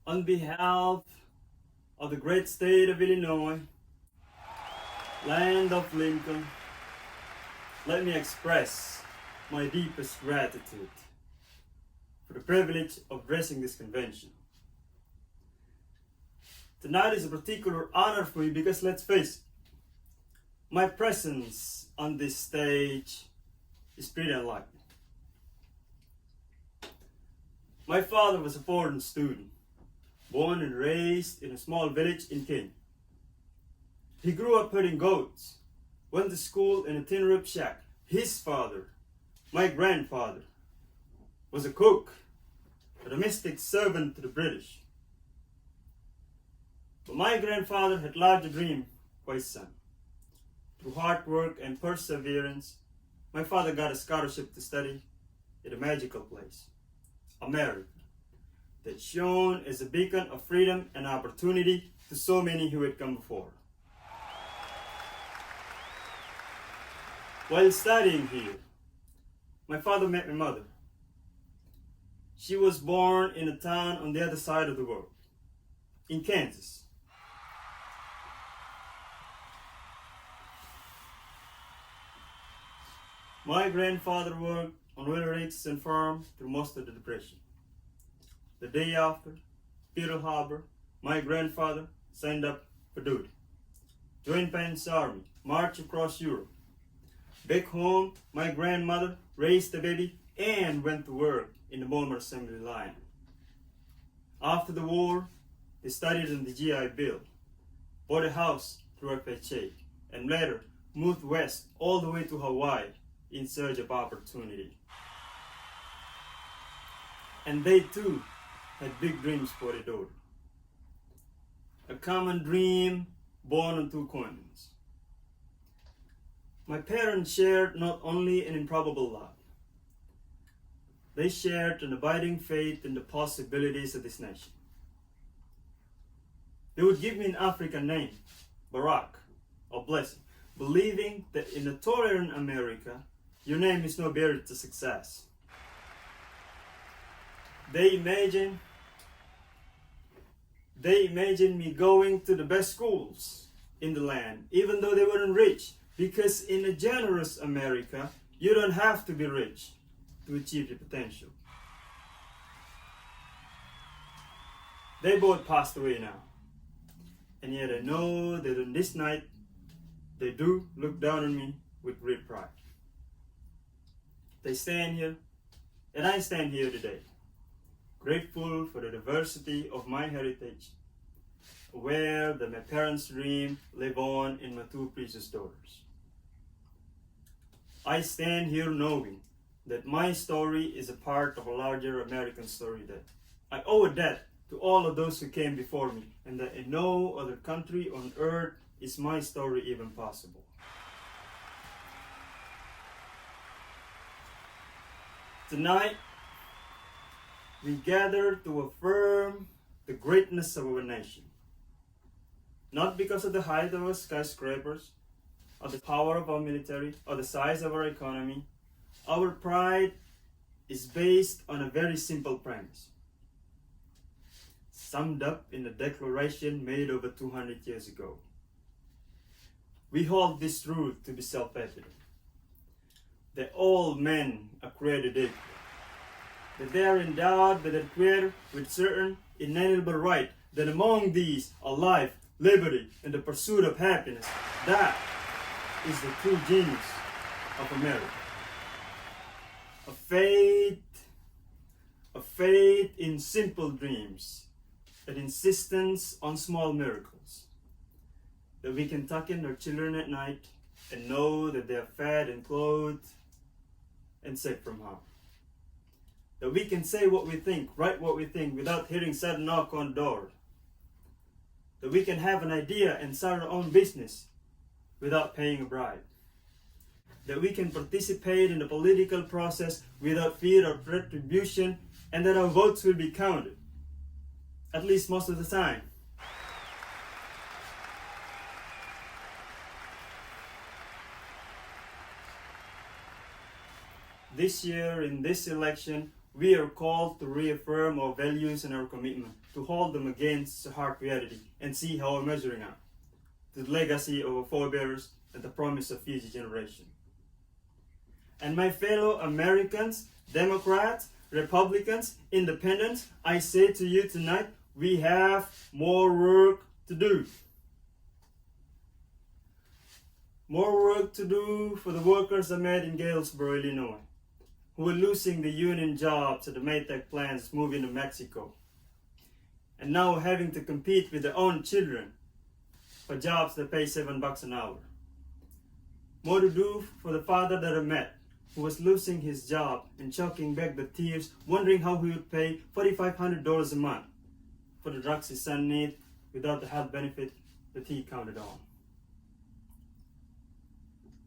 On behalf of the great state of Illinois, land of Lincoln, let me express my deepest gratitude for the privilege of addressing this convention. Tonight is a particular honor for me because, let's face it, my presence on this stage is pretty unlikely. My father was a foreign student, born and raised in a small village in Kenya. He grew up herding goats, went to school in a tin roof shack. His father, my grandfather, was a cook, a domestic servant to the British. But my grandfather had larger dream for his son. Through hard work and perseverance, my father got a scholarship to study in a magical place, America, that shone as a beacon of freedom and opportunity to so many who had come before. While studying here, my father met my mother. She was born in a town on the other side of the world, in Kansas. My grandfather worked on wheeler rigs and farm through most of the Depression. The day after Pearl Harbor, my grandfather signed up for duty. Joined Penn's Army, marched across Europe. Back home, my grandmother raised the baby and went to work in the Bomber Assembly Line. After the war, they studied in the GI Bill, bought a house through FHA, and later moved west all the way to Hawaii in search of opportunity. And they too had big dreams for their daughter. A common dream born on two continents. My parents shared not only an improbable love, they shared an abiding faith in the possibilities of this nation. They would give me an African name, Barak, or blessing, believing that in a tolerant America, your name is no barrier to success. They imagined me going to the best schools in the land, even though they weren't rich, because in a generous America, you don't have to be rich to achieve your potential. They both passed away now, and yet I know that on this night, they do look down on me with great pride. They stand here, and I stand here today, grateful for the diversity of my heritage, aware that my parents' dream live on in my two precious daughters. I stand here knowing that my story is a part of a larger American story, that I owe a debt to all of those who came before me, and that in no other country on earth is my story even possible. Tonight, we gather to affirm the greatness of our nation. Not because of the height of our skyscrapers, or the power of our military, or the size of our economy. Our pride is based on a very simple premise, summed up in a declaration made over 200 years ago. We hold this truth to be self-evident, that all men are created equal, that they are endowed by the Creator with certain inalienable right, that among these are life, liberty, and the pursuit of happiness. That is the true genius of America. A faith in simple dreams, an insistence on small miracles, that we can tuck in our children at night and know that they are fed and clothed and safe from harm. That we can say what we think, write what we think, without hearing sudden knock on the door. That we can have an idea and start our own business without paying a bribe. That we can participate in the political process without fear of retribution, and that our votes will be counted, at least most of the time. This year, in this election, we are called to reaffirm our values and our commitment, to hold them against the hard reality and see how we're measuring up to the legacy of our forebears and the promise of future generations. And my fellow Americans, Democrats, Republicans, Independents, I say to you tonight, we have more work to do. More work to do for the workers I met in Galesburg, Illinois, who are losing the union jobs at the Maytag plants moving to Mexico, and now having to compete with their own children for jobs that pay $7 an hour. More to do for the father that I met, who was losing his job and choking back the tears, wondering how he would pay $4,500 a month for the drugs his son needed without the health benefit that he counted on.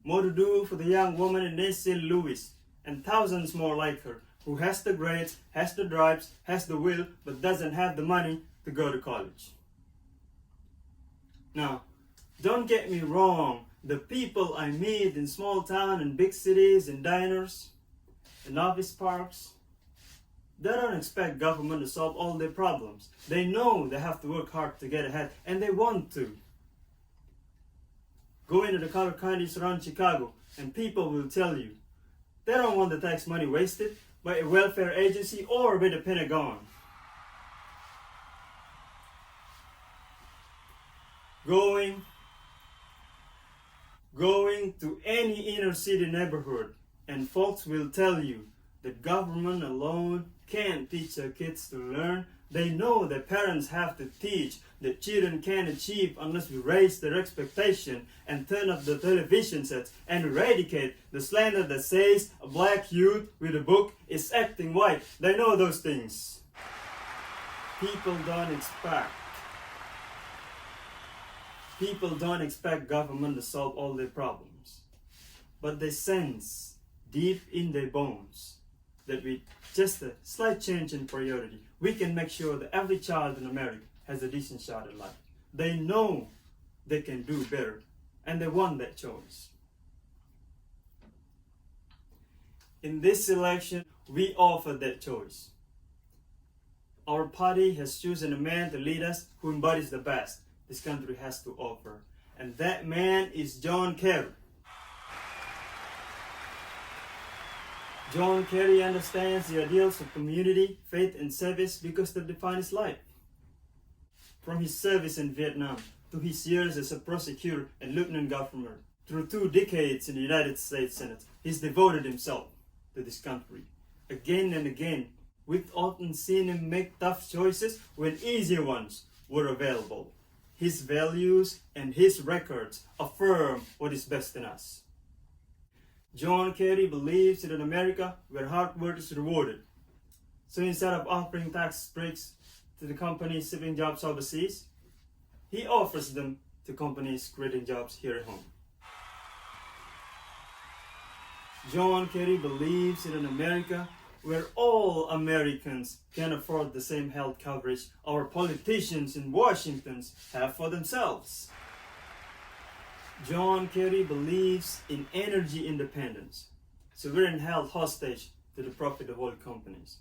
More to do for the young woman in St. Louis and thousands more like her, who has the grades, has the drives, has the will, but doesn't have the money to go to college. Now, don't get me wrong, the people I meet in small town and big cities, in diners, in office parks, they don't expect government to solve all their problems. They know they have to work hard to get ahead, and they want to. Go into the color counties around Chicago, and people will tell you they don't want the tax money wasted by a welfare agency or by the Pentagon. Going to any inner city neighborhood, and folks will tell you that government alone can't teach their kids to learn. They know that parents have to teach, that children can't achieve unless we raise their expectation and turn up the television sets and eradicate the slander that says a black youth with a book is acting white. They know those things. People don't expect government to solve all their problems, but they sense deep in their bones that with just a slight change in priority, we can make sure that every child in America has a decent shot at life. They know they can do better, and they want that choice. In this election, we offer that choice. Our party has chosen a man to lead us who embodies the best this country has to offer, and that man is John Kerry. John Kerry understands the ideals of community, faith, and service because they define his life. From his service in Vietnam to his years as a prosecutor and lieutenant governor, through 2 decades in the United States Senate, he's devoted himself to this country. Again and again, we've often seen him make tough choices when easier ones were available. His values and his records affirm what is best in us. John Kerry believes in an America where hard work is rewarded. So instead of offering tax breaks to the companies shipping jobs overseas, he offers them to companies creating jobs here at home. John Kerry believes in an America where all Americans can afford the same health coverage our politicians in Washington have for themselves. John Kerry believes in energy independence, so we're not held hostage to the profit of oil companies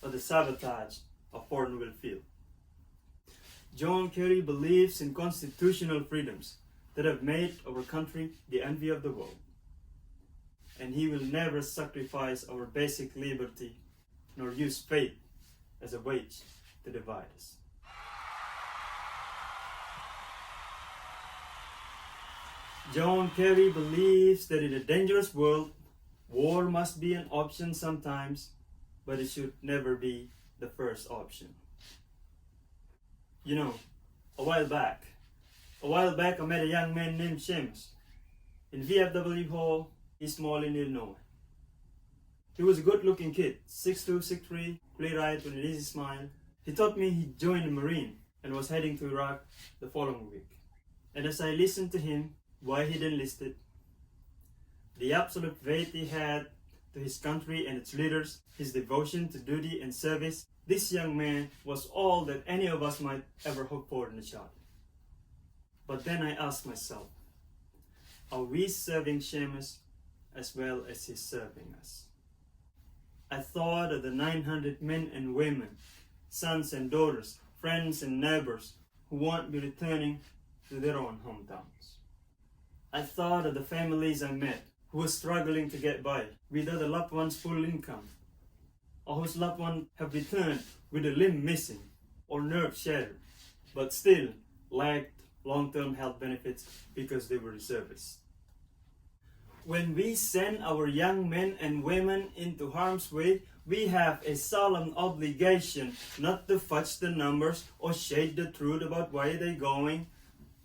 or the sabotage of foreign oil field. John Kerry believes in constitutional freedoms that have made our country the envy of the world. And he will never sacrifice our basic liberty nor use faith as a wedge to divide us. John Kerry believes that in a dangerous world, war must be an option sometimes, but it should never be the first option. You know, a while back I met a young man named Seamus in VFW Hall, East Moreland, Illinois. He was a good-looking kid, 6'2", 6'3", clear-eyed with an easy smile. He told me he joined the Marine and was heading to Iraq the following week. And as I listened to him, why he'd enlisted, the absolute faith he had to his country and its leaders, his devotion to duty and service, this young man was all that any of us might ever hope for in a child. But then I asked myself, are we serving Seamus as well as he's serving us? I thought of the 900 men and women, sons and daughters, friends and neighbors who won't be returning to their own hometowns. I thought of the families I met who were struggling to get by without a loved one's full income, or whose loved ones have returned with a limb missing or nerve shattered, but still lacked long-term health benefits because they were reservists. When we send our young men and women into harm's way, we have a solemn obligation not to fudge the numbers or shade the truth about why they're going,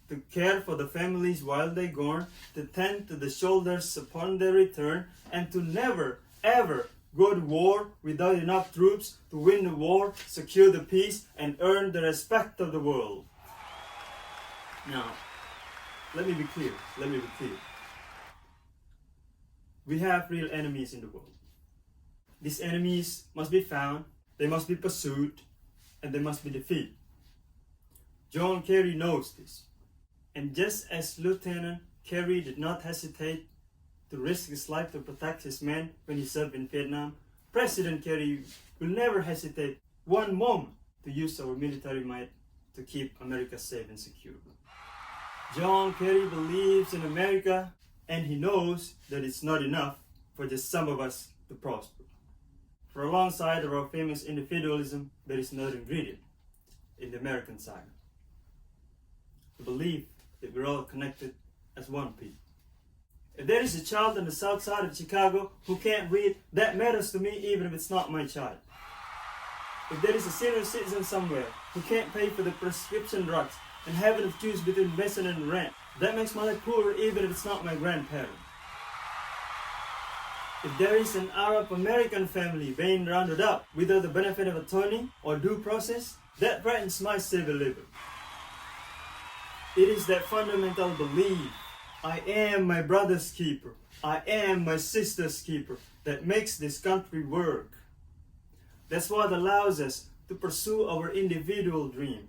to care for the families while they're gone, to tend to the shoulders upon their return, and to never, ever go to war without enough troops to win the war, secure the peace, and earn the respect of the world. Now, let me be clear. We have real enemies in the world. These enemies must be found, they must be pursued, and they must be defeated. John Kerry knows this. And just as Lieutenant Kerry did not hesitate to risk his life to protect his men when he served in Vietnam, President Kerry will never hesitate one moment to use our military might to keep America safe and secure. John Kerry believes in America, and he knows that it's not enough for just some of us to prosper. For alongside of our famous individualism, there is another ingredient in the American side. The belief that we're all connected as one people. If there is a child on the south side of Chicago who can't read, that matters to me even if it's not my child. If there is a senior citizen somewhere who can't pay for the prescription drugs and having to choose between medicine and rent, that makes my life poorer even if it's not my grandparent. If there is an Arab American family being rounded up without the benefit of attorney or due process, that threatens my civil liberty. It is that fundamental belief, I am my brother's keeper, I am my sister's keeper, that makes this country work. That's what allows us to pursue our individual dream,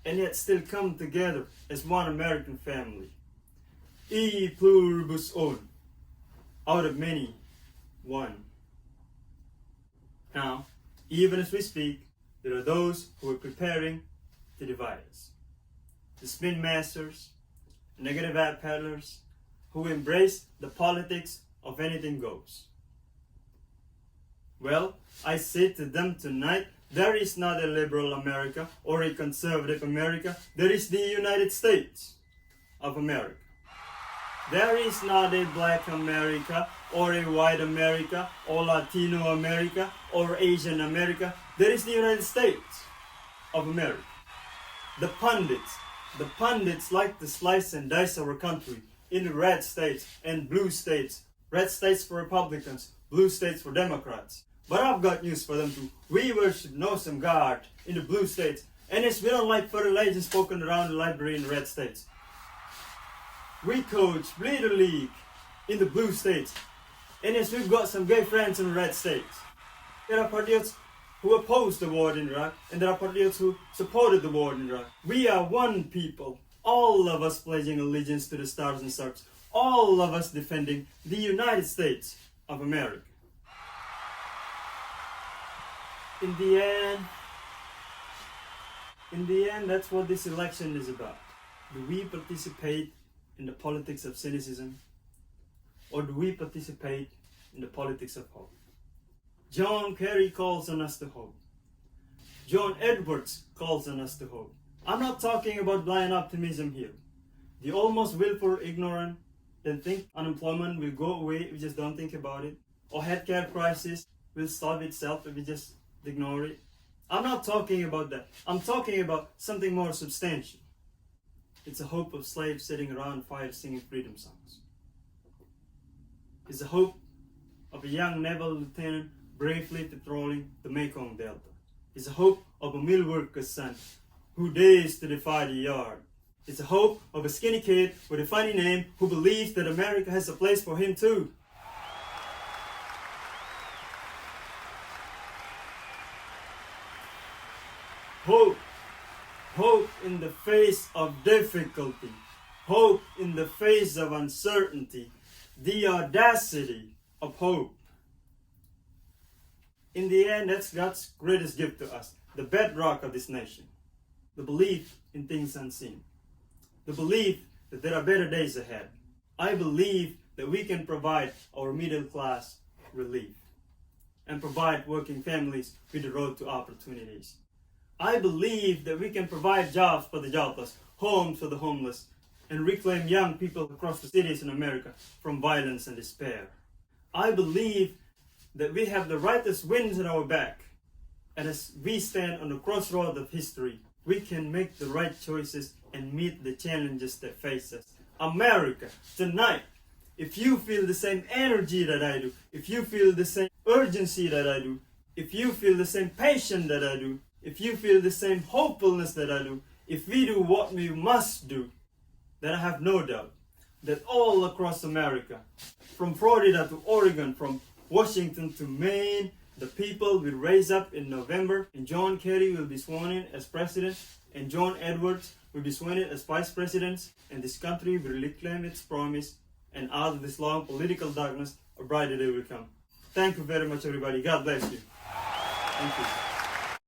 and yet still come together as one American family. E pluribus unum, out of many, one. Now, even as we speak, there are those who are preparing to divide us. The spin masters, negative ad peddlers, who embrace the politics of anything goes. Well, I say to them tonight, there is not a liberal America or a conservative America. There is the United States of America. There is not a black America or a white America or Latino America or Asian America. There is the United States of America. The pundits like to slice and dice our country into red states and blue states. Red states for Republicans, blue states for Democrats. But I've got news for them too. We worship know some God in the blue states. And yes, we don't like federal legends spoken around the library in the red states. We coach Bleeder League in the blue states. And yes, we've got some gay friends in the red states. There are patriots who opposed the war in Iraq, and there are patriots who supported the war in Iraq. We are one people, all of us pledging allegiance to the stars and stripes, all of us defending the United States of America. In the end, that's what this election is about. Do we participate in the politics of cynicism, or do we participate in the politics of hope? John Kerry calls on us to hope. John Edwards calls on us to hope. I'm not talking about blind optimism here. The almost willful ignorant that think unemployment will go away if we just don't think about it, or healthcare crisis will solve itself if we just ignore it. I'm not talking about that. I'm talking about something more substantial. It's a hope of slaves sitting around fire singing freedom songs. It's a hope of a young naval lieutenant bravely patrolling the Mekong Delta. It's a hope of a mill worker's son who dares to defy the yard. It's a hope of a skinny kid with a funny name who believes that America has a place for him too. Hope. Hope in the face of difficulty. Hope in the face of uncertainty. The audacity of hope. In the end, that's God's greatest gift to us, the bedrock of this nation. The belief in things unseen. The belief that there are better days ahead. I believe that we can provide our middle class relief and provide working families with the road to opportunities. I believe that we can provide jobs for the jobless, homes for the homeless, and reclaim young people across the cities in America from violence and despair. I believe that we have the righteous winds at our back, and as we stand on the crossroad of history, we can make the right choices and meet the challenges that face us. America, tonight, if you feel the same energy that I do, if you feel the same urgency that I do, if you feel the same passion that I do, if you feel the same hopefulness that I do, if we do what we must do, then I have no doubt that all across America, from Florida to Oregon, from Washington to Maine, the people will raise up in November, and John Kerry will be sworn in as president, and John Edwards will be sworn in as vice presidents, and this country will reclaim its promise, and out of this long political darkness, a brighter day will come. Thank you very much, everybody. God bless you. Thank you.